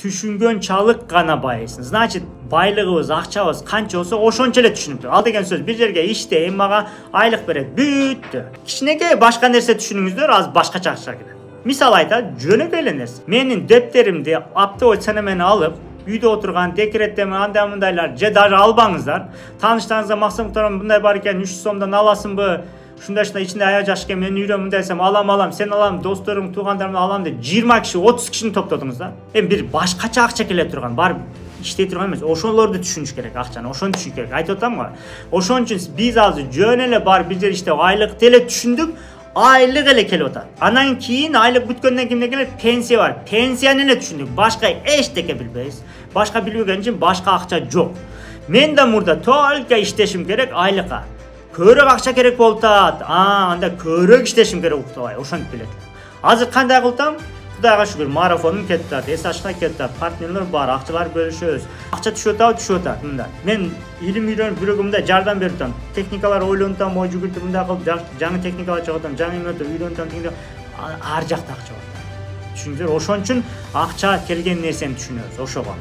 түшүнгөнчалык гана байыйсың. Значит, байлыгыбыз, акчабыз канча болсо ошончо эле түшүнүп тур. Ал деген сөз бир жерге иште, мага айлык берет, бүттү. Кичинекей башка нерсе түшүнүңүздөр, аз башкача акча келет. Мисал айтат, жөнөкөй эле нерсе. Менин дептеримди оптовый цена менен алып, үйдө отурган декреттеме андай мындайлар же даже албаңыздар. Тааныштарыңызга максат мукторум мындай бар экен, 300 сомдон аласыңбы? Ушундай ичинде аяк жаш экен, мен үйрөн мындай десем, алам, сен алам, досторум, туугандарымды алам деп 20 киши, 30 кишини топтодуңуз да. Эми бир башкача акча келе турган, бар иштей турган эмес. Ошолорду түшүнүш керек, акчаны, ошону түшүнүш керек. Айтып атам го. Ошон үчүн биз азыр жөн эле бар бир жер иштеп айлыкты эле түшүндүк. Айлык эле келип атат. Анан кийин айлык бүткөндөн кийин келет, пенсия бар. Пенсияны эле түшүндүк. Башка эчтеке билбейбиз. Башка билбеген үчүн башка акча жок. Мен да мурда только иштешим керек айлыкка. Көрөк акча керек болуп атат. Анда көрөк иштешим керек уктабай. Ошентип билет. Азыр кандай кылтам? Кудайга шүгүр, марафонум кетип атат, СHка кетип атат, партнерлер бар, акчалар бөлүшөбүз. Акча түшүп атат, мындай. Мен илим үйрөнүп бирөөгө мындай жардам берип атам. Техникалар ойлонтам, ой жүгүртүп мындай кылып, жаңы техникалар чыгып атам, жаңы эмне үйрөнтам, ар жакта акча бар. Түшүндүңүздөр, ошон үчүн акча келген нерсени түшүнөбүз, ошого.